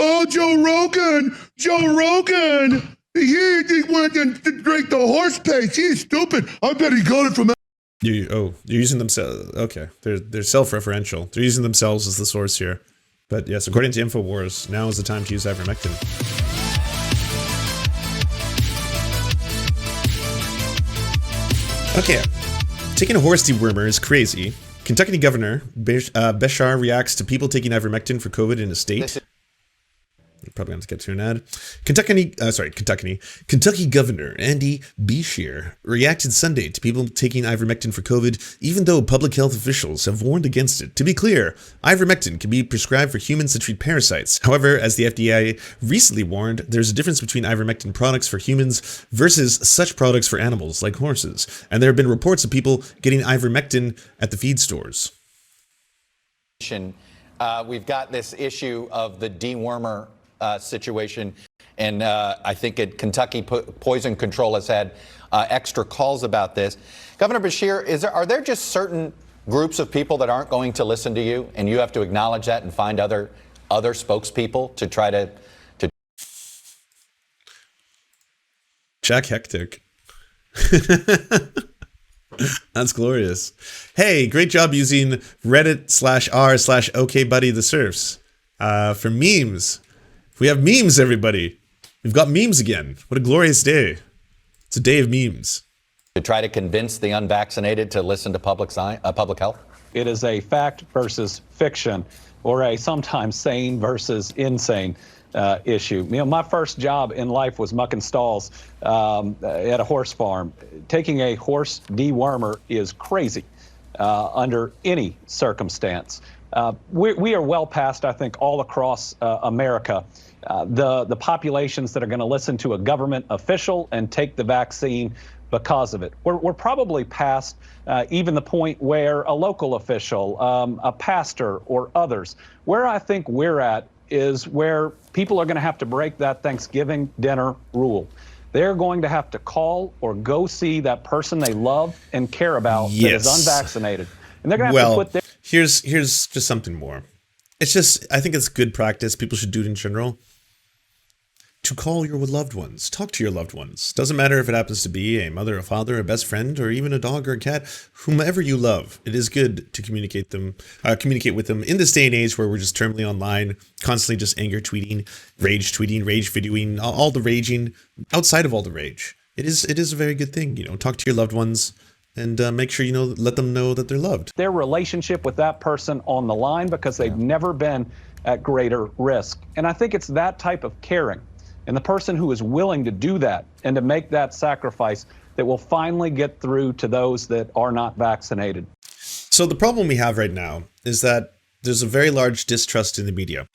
Oh, Joe Rogan. He went and drank the horse paste. He's stupid. I bet he got it from. You're using themselves. Okay, they're self-referential. They're using themselves as the source here. But yes, according to InfoWars, now is the time to use ivermectin. Okay, taking a horse dewormer is crazy. Kentucky Governor Beshar reacts to people taking ivermectin for COVID in a state. Probably going to get to an ad. Kentucky Governor Andy Beshear reacted Sunday to people taking ivermectin for COVID, even though public health officials have warned against it. To be clear, ivermectin can be prescribed for humans to treat parasites. However, as the FDA recently warned, there's a difference between ivermectin products for humans versus such products for animals like horses. And there have been reports of people getting ivermectin at the feed stores. We've got this issue of the dewormer situation, and I think Kentucky Poison Control has had extra calls about this. Governor Beshear, are there just certain groups of people that aren't going to listen to you, and you have to acknowledge that and find other spokespeople to try to Jack Hectic. That's glorious. Hey, great job using Reddit/r/OKBuddy the Serfs for memes. We have memes, everybody. We've got memes again. What a glorious day. It's a day of memes. To try to convince the unvaccinated to listen to public health? It is a fact versus fiction, or a sometimes sane versus insane issue. You know, my first job in life was mucking stalls at a horse farm. Taking a horse dewormer is crazy under any circumstance. We are well past, I think, all across America, the populations that are going to listen to a government official and take the vaccine because of it. We're probably past even the point where a local official, a pastor, or others. Where I think we're at is where people are going to have to break that Thanksgiving dinner rule. They're going to have to call or go see that person they love and care about that is unvaccinated. And they're going to have to put their... Here's just something more. It's just, I think it's good practice. People should do it in general. To call your loved ones. Talk to your loved ones. Doesn't matter if it happens to be a mother, a father, a best friend, or even a dog or a cat. Whomever you love, it is good to communicate with them in this day and age where we're just terminally online, constantly just anger tweeting, rage videoing, all the raging. Outside of all the rage, it is a very good thing. You know, talk to your loved ones. And make sure, you know, let them know that they're loved. Their relationship with that person on the line because they've never been at greater risk. And I think it's that type of caring and the person who is willing to do that and to make that sacrifice that will finally get through to those that are not vaccinated. So the problem we have right now is that there's a very large distrust in the media.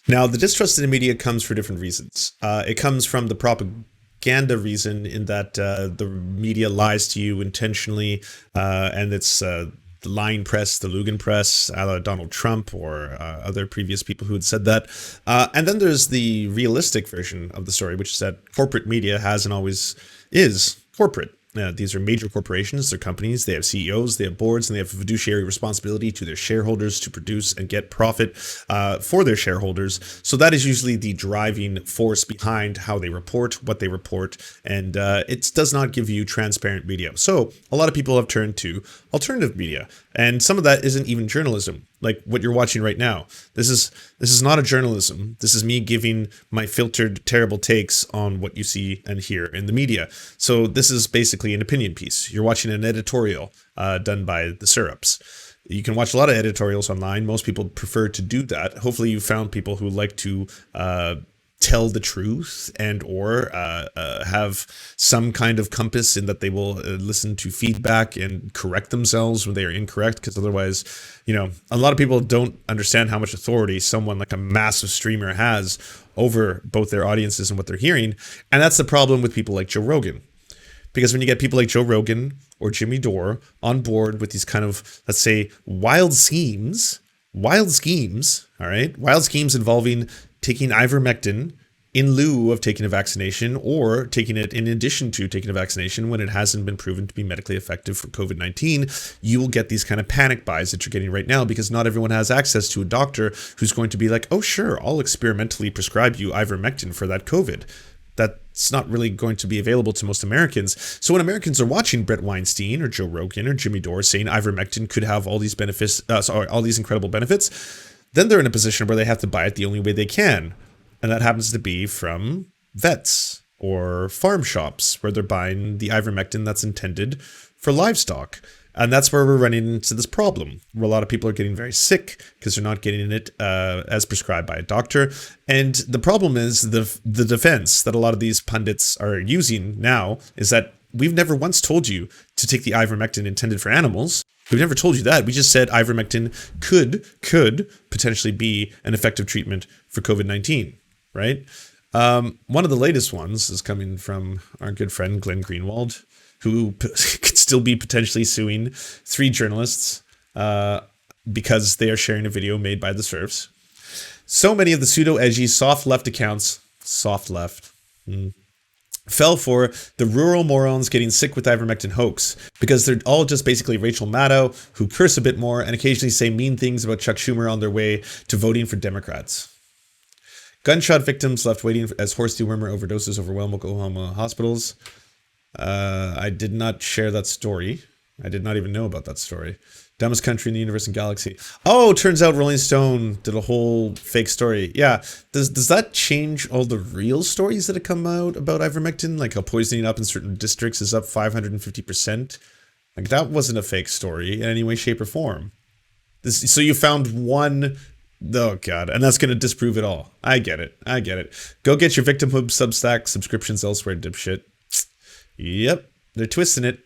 Now, the distrust in the media comes for different reasons. It comes from the propaganda reason in that the media lies to you intentionally, and it's the lying press, the Lugan press, a la Donald Trump or other previous people who had said that. And then there's the realistic version of the story, which is that corporate media has and always is corporate. These are major corporations, they're companies, they have CEOs, they have boards, and they have a fiduciary responsibility to their shareholders to produce and get profit for their shareholders. So that is usually the driving force behind how they report, what they report, and it does not give you transparent media. So a lot of people have turned to alternative media, and some of that isn't even journalism, like what you're watching right now. This is not a journalism. This is me giving my filtered, terrible takes on what you see and hear in the media. So this is basically an opinion piece. You're watching an editorial done by the Serfs. You can watch a lot of editorials online. Most people prefer to do that. Hopefully you found people who like to tell the truth and or have some kind of compass in that they will listen to feedback and correct themselves when they are incorrect, because otherwise, you know, a lot of people don't understand how much authority someone like a massive streamer has over both their audiences and what they're hearing. And that's the problem with people like Joe Rogan. Because when you get people like Joe Rogan or Jimmy Dore on board with these kind of, let's say, wild schemes, all right? Wild schemes involving taking ivermectin in lieu of taking a vaccination or taking it in addition to taking a vaccination when it hasn't been proven to be medically effective for COVID-19, you will get these kind of panic buys that you're getting right now because not everyone has access to a doctor who's going to be like, oh, sure, I'll experimentally prescribe you ivermectin for that COVID. That's not really going to be available to most Americans. So when Americans are watching Brett Weinstein or Joe Rogan or Jimmy Dore saying ivermectin could have all these benefits, all these incredible benefits, then they're in a position where they have to buy it the only way they can. And that happens to be from vets or farm shops where they're buying the ivermectin that's intended for livestock. And that's where we're running into this problem, where a lot of people are getting very sick because they're not getting it as prescribed by a doctor. And the problem is the defense that a lot of these pundits are using now is that we've never once told you to take the ivermectin intended for animals. We've never told you that. We just said ivermectin could potentially be an effective treatment for COVID-19, right? One of the latest ones is coming from our good friend Glenn Greenwald, who could still be potentially suing 3 journalists because they are sharing a video made by the Serfs. So many of the pseudo-edgy soft left accounts, fell for the rural morons getting sick with ivermectin hoax because they're all just basically Rachel Maddow who curse a bit more and occasionally say mean things about Chuck Schumer on their way to voting for Democrats. Gunshot victims left waiting as horse dewormer overdoses overwhelm Oklahoma hospitals. I did not share that story. I did not even know about that story. Dumbest country in the universe and galaxy. Oh, turns out Rolling Stone did a whole fake story. Yeah. Does that change all the real stories that have come out about ivermectin? Like how poisoning up in certain districts is up 550%? Like that wasn't a fake story in any way, shape, or form. So you found one... Oh, God. And that's going to disprove it all. I get it. Go get your victimhood Substack subscriptions elsewhere, dipshit. Yep, they're twisting it.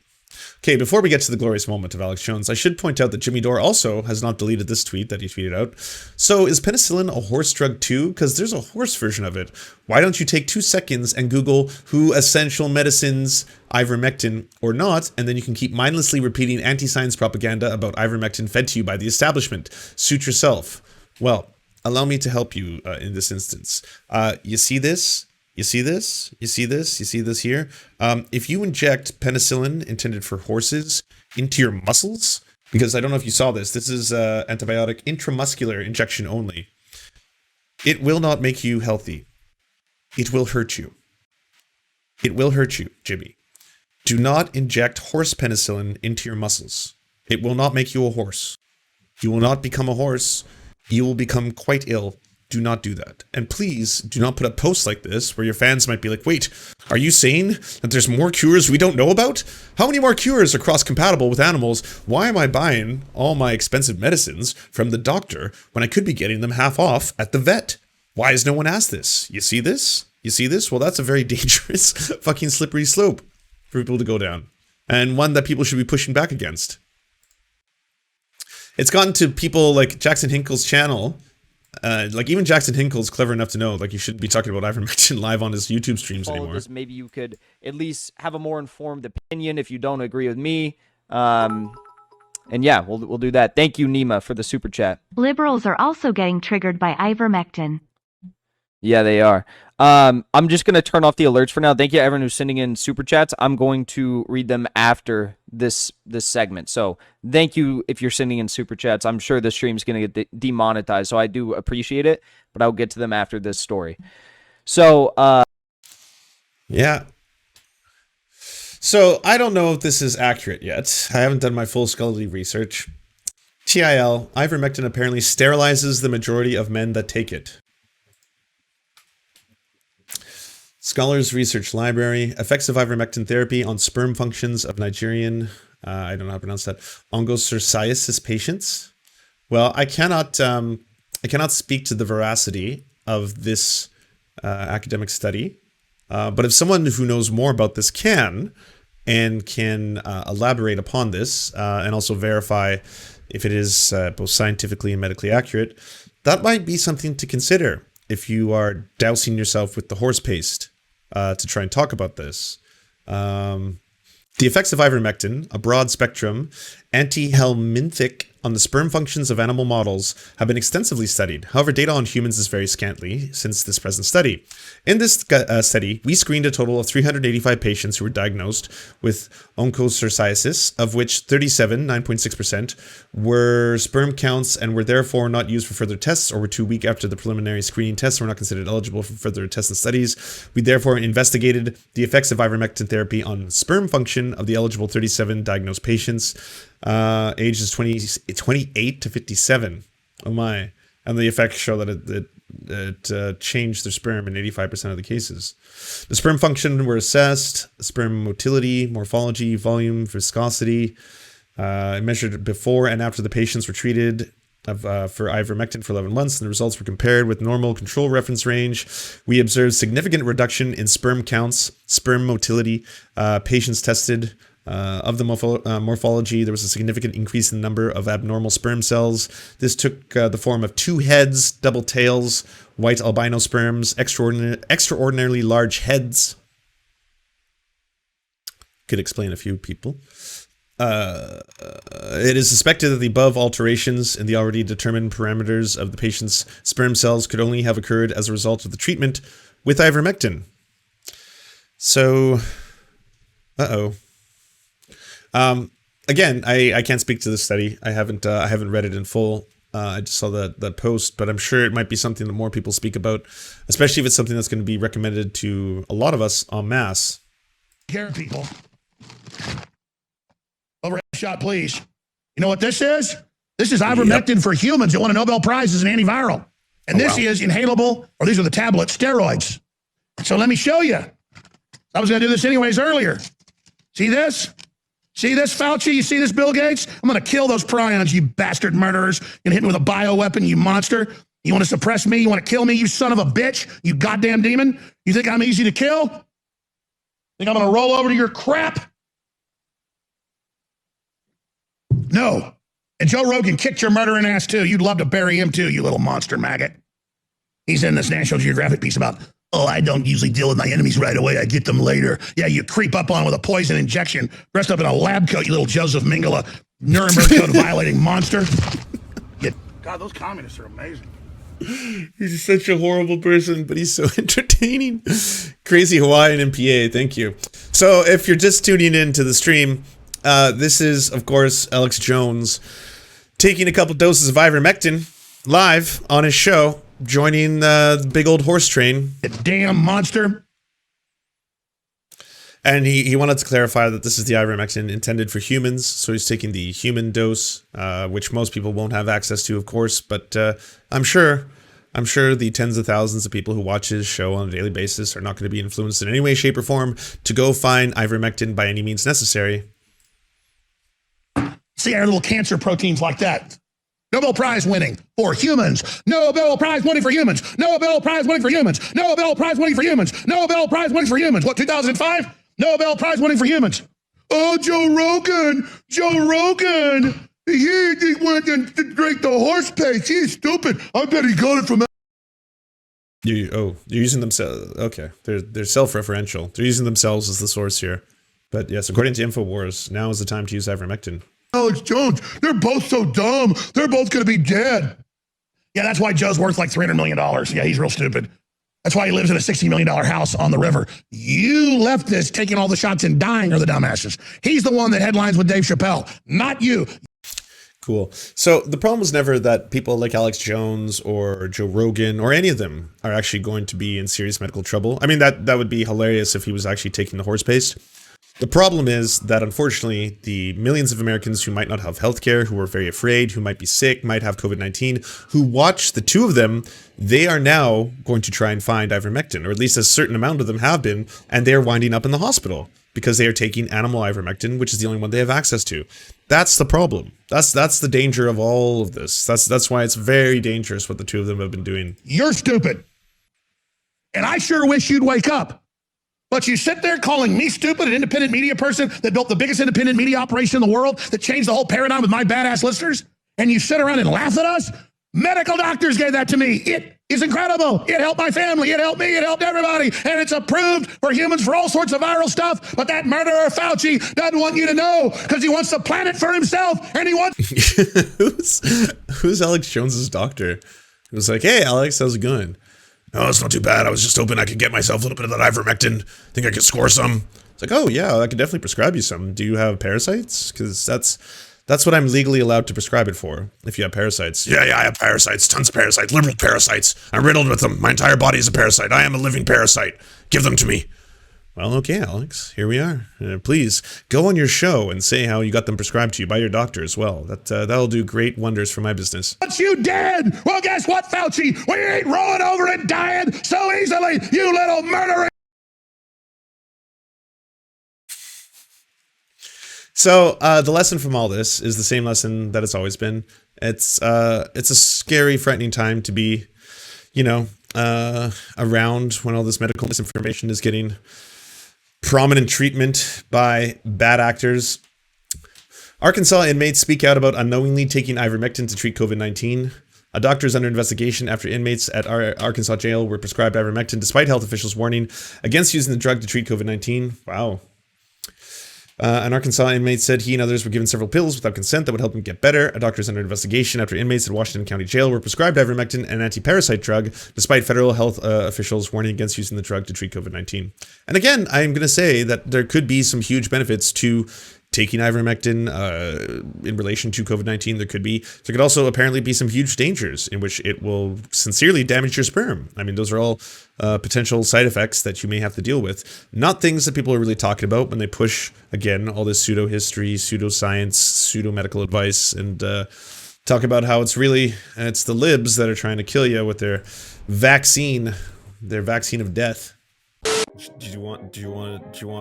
Okay, before we get to the glorious moment of Alex Jones, I should point out that Jimmy Dore also has not deleted this tweet that he tweeted out. So is penicillin a horse drug too? Because there's a horse version of it. Why don't you take 2 seconds and Google who essential medicines ivermectin or not, and then you can keep mindlessly repeating anti-science propaganda about ivermectin fed to you by the establishment. Suit yourself. Well, allow me to help you in this instance. You see this? You see this? You see this? You see this here? If you inject penicillin intended for horses into your muscles, because I don't know if you saw this, this is antibiotic intramuscular injection only. It will not make you healthy. It will hurt you. It will hurt you, Jimmy. Do not inject horse penicillin into your muscles. It will not make you a horse. You will not become a horse. You will become quite ill. Do not do that. And please do not put up posts like this where your fans might be like, wait, are you saying that there's more cures we don't know about? How many more cures are cross-compatible with animals? Why am I buying all my expensive medicines from the doctor when I could be getting them half off at the vet? Why has no one asked this? You see this? You see this? Well, that's a very dangerous fucking slippery slope for people to go down. And one that people should be pushing back against. It's gotten to people like Jackson Hinkle's channel. Like even Jackson Hinkle's clever enough to know like you shouldn't be talking about ivermectin live on his YouTube streams anymore. Maybe you could at least have a more informed opinion if you don't agree with me. And yeah, we'll do that. Thank you, Nima, for the super chat. Liberals are also getting triggered by ivermectin. Yeah, they are. I'm just going to turn off the alerts for now. Thank you, everyone who's sending in super chats. I'm going to read them after this segment. So thank you if you're sending in super chats. I'm sure the stream's going to get demonetized, so I do appreciate it, but I'll get to them after this story. So, yeah. So I don't know if this is accurate yet. I haven't done my full scholarly research. TIL, ivermectin apparently sterilizes the majority of men that take it. Scholars Research Library, effects of ivermectin therapy on sperm functions of Nigerian, I don't know how to pronounce that, onchocerciasis patients. Well, I cannot speak to the veracity of this academic study, but if someone who knows more about this can elaborate upon this and also verify if it is both scientifically and medically accurate, that might be something to consider if you are dousing yourself with the horse paste. To try and talk about this. The effects of ivermectin, a broad spectrum antihelminthic on the sperm functions of animal models have been extensively studied. However, data on humans is very scantily since this present study. In this study, we screened a total of 385 patients who were diagnosed with onchocerciasis, of which 37, 9.6%, were sperm counts and were therefore not used for further tests or were too weak after the preliminary screening tests and were not considered eligible for further tests and studies. We therefore investigated the effects of ivermectin therapy on sperm function of the eligible 37 diagnosed patients, ages 28 to 57. Oh my. And the effects show that it changed their sperm in 85% of the cases. The sperm function were assessed, sperm motility, morphology, volume, viscosity, measured before and after the patients were treated for ivermectin for 11 months, and the results were compared with normal control reference range. We observed significant reduction in sperm counts, sperm motility. Patients tested of the morphology, there was a significant increase in the number of abnormal sperm cells. This took the form of 2 heads, double tails, white albino sperms, extraordinarily large heads. Could explain a few people. It is suspected that the above alterations in the already determined parameters of the patient's sperm cells could only have occurred as a result of the treatment with ivermectin. So, again, I can't speak to this study. I haven't read it in full. I just saw that post, but I'm sure it might be something that more people speak about, especially if it's something that's going to be recommended to a lot of us en masse. Care people. Overhead shot, please. You know what this is? This is ivermectin for humans that won a Nobel Prize as an antiviral. And this is inhalable, or these are the tablet steroids. So let me show you. I was going to do this anyways earlier. See this? See this, Fauci? You see this, Bill Gates? I'm going to kill those prions, you bastard murderers. You're going to hit me with a bioweapon, you monster. You want to suppress me? You want to kill me, you son of a bitch? You goddamn demon? You think I'm easy to kill? Think I'm going to roll over to your crap? No. And Joe Rogan kicked your murdering ass too. You'd love to bury him too, you little monster maggot. He's in this National Geographic piece about, oh, I don't usually deal with my enemies right away. I get them later. Yeah, you creep up on with a poison injection, dressed up in a lab coat, you little Joseph Mengele, Nuremberg Code violating monster. God, those communists are amazing. He's such a horrible person, but he's so entertaining. Crazy Hawaiian MPA, thank you. So if you're just tuning in to the stream, this is, of course, Alex Jones taking a couple doses of ivermectin live on his show, joining the big old horse train. You damn monster. And he wanted to clarify that this is the ivermectin intended for humans, so he's taking the human dose, which most people won't have access to, of course, but I'm sure the tens of thousands of people who watch his show on a daily basis are not going to be influenced in any way, shape, or form to go find ivermectin by any means necessary. See our little cancer proteins like that. Nobel Prize winning for humans. Nobel Prize winning for humans. Nobel Prize winning for humans. Nobel Prize winning for humans. Nobel Prize winning for humans. What, 2005? Nobel Prize winning for humans. Oh, Joe Rogan. Joe Rogan. He went and drank the horse paste. He's stupid. I bet he got it from... You're using themselves. Okay, they're self-referential. They're using themselves as the source here. But yes, according to InfoWars, now is the time to use ivermectin. Alex Jones, they're both so dumb. They're both going to be dead. Yeah, that's why Joe's worth like $300 million. Yeah, he's real stupid. That's why he lives in a $60 million house on the river. You leftists taking all the shots and dying are the dumbasses. He's the one that headlines with Dave Chappelle, not you. Cool. So the problem was never that people like Alex Jones or Joe Rogan or any of them are actually going to be in serious medical trouble. I mean, that would be hilarious if he was actually taking the horse paste. The problem is that, unfortunately, the millions of Americans who might not have healthcare, who are very afraid, who might be sick, might have COVID-19, who watch the two of them, they are now going to try and find ivermectin, or at least a certain amount of them have been, and they are winding up in the hospital because they are taking animal ivermectin, which is the only one they have access to. That's the problem. That's the danger of all of this. That's why it's very dangerous what the two of them have been doing. You're stupid. And I sure wish you'd wake up. But you sit there calling me stupid, an independent media person that built the biggest independent media operation in the world, that changed the whole paradigm with my badass listeners, and you sit around and laugh at us? Medical doctors gave that to me. is incredible. It helped my family. It helped me. It helped everybody. And it's approved for humans for all sorts of viral stuff. But that murderer Fauci doesn't want you to know because he wants the planet for himself. And he wants... Who's Alex Jones's doctor? It was like, hey, Alex, how's it going? Oh, it's not too bad. I was just hoping I could get myself a little bit of that ivermectin. Think I could score some. It's like, oh, yeah, I could definitely prescribe you some. Do you have parasites? Because that's what I'm legally allowed to prescribe it for, if you have parasites. Yeah, I have parasites. Tons of parasites. Liberal parasites. I'm riddled with them. My entire body is a parasite. I am a living parasite. Give them to me. Well, okay, Alex. Here we are. Please, go on your show and say how you got them prescribed to you by your doctor as well. That'll do great wonders for my business. But you dead. Well, guess what, Fauci? We ain't rolling over and dying so easily, you little murderer. So the lesson from all this is the same lesson that it's always been. It's a scary, frightening time to be, around when all this medical misinformation is getting prominent treatment by bad actors. Arkansas inmates speak out about unknowingly taking ivermectin to treat COVID-19. A doctor is under investigation after inmates at Arkansas jail were prescribed ivermectin despite health officials' warning against using the drug to treat COVID-19. Wow. An Arkansas inmate said he and others were given several pills without consent that would help him get better. A doctor is under investigation after inmates at Washington County Jail were prescribed ivermectin, an anti-parasite drug, despite federal health officials warning against using the drug to treat COVID-19. And again, I'm going to say that there could be some huge benefits to taking ivermectin in relation to COVID-19. There could also apparently be some huge dangers in which it will sincerely damage your sperm. I mean, those are all potential side effects that you may have to deal with. Not things that people are really talking about when they push, again, all this pseudo-history, pseudo-science, pseudo-medical advice, and talk about how it's the libs that are trying to kill you with their vaccine of death. Do you want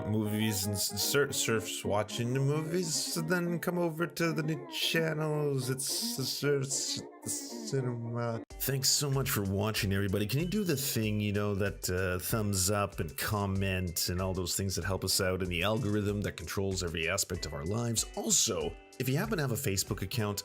movies and Serfs watching the movies? So then come over to the new channels. It's the Serfs Cinema. Thanks so much for watching, everybody. Can you do the thing, that thumbs up and comment and all those things that help us out in the algorithm that controls every aspect of our lives? Also, if you happen to have a Facebook account,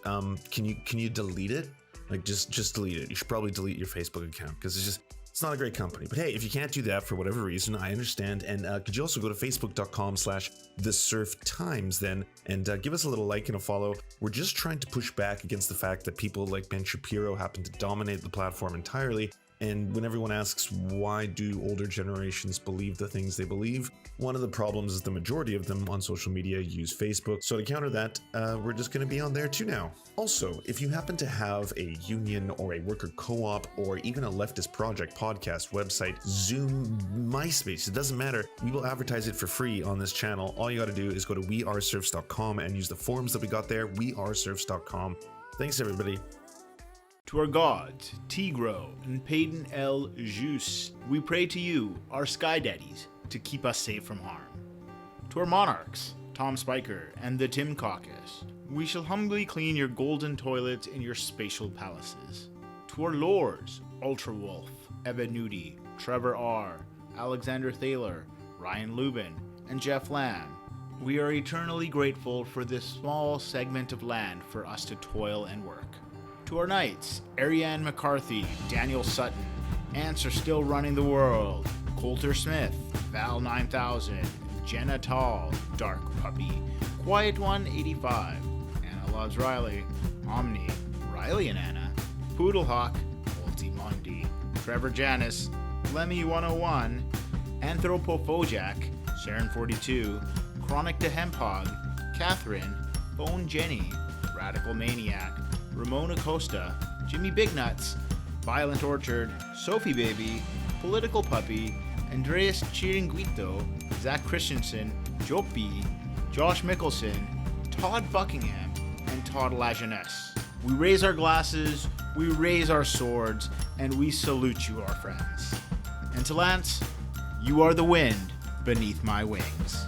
can you delete it? Like just delete it. You should probably delete your Facebook account because it's not a great company. But hey, if you can't do that for whatever reason, I understand. And could you also go to facebook.com/thesurftimes then and give us a little like and a follow. We're just trying to push back against the fact that people like Ben Shapiro happen to dominate the platform entirely. And when everyone asks why do older generations believe the things they believe, one of the problems is the majority of them on social media use Facebook. So to counter that, we're just going to be on there too now. Also, if you happen to have a union or a worker co-op or even a leftist project, podcast, website, Zoom, MySpace, it doesn't matter. We will advertise it for free on this channel. All you got to do is go to weareserfs.com and use the forms that we got there, weareserfs.com. Thanks, everybody. To our gods, Tigro and Payton El Jus, we pray to you, our sky daddies, to keep us safe from harm. To our monarchs, Tom Spiker and the Tim Caucus, we shall humbly clean your golden toilets in your spatial palaces. To our lords, Ultra Wolf, Evan Nudie, Trevor R., Alexander Thaler, Ryan Lubin, and Jeff Lamb, we are eternally grateful for this small segment of land for us to toil and work. To our knights, Ariane McCarthy, Daniel Sutton, Ants Are Still Running the World, Coulter Smith, Val 9000, Jenna Tall, Dark Puppy, Quiet One 85, Anna Loves Riley, Omni, Riley and Anna, Poodlehawk, Multimondi, Trevor Janis, Lemmy 101, Anthropophojak, Sharon 42, Chronic to Hemphog, Catherine, Bone Jenny, Radical Maniac, Ramona Costa, Jimmy Big Nuts, Violent Orchard, Sophie Baby, Political Puppy, Andreas Chiringuito, Zach Christensen, Jopi, Josh Mickelson, Todd Buckingham, and Todd Lajeunesse. We raise our glasses, we raise our swords, and we salute you, our friends. And to Lance, you are the wind beneath my wings.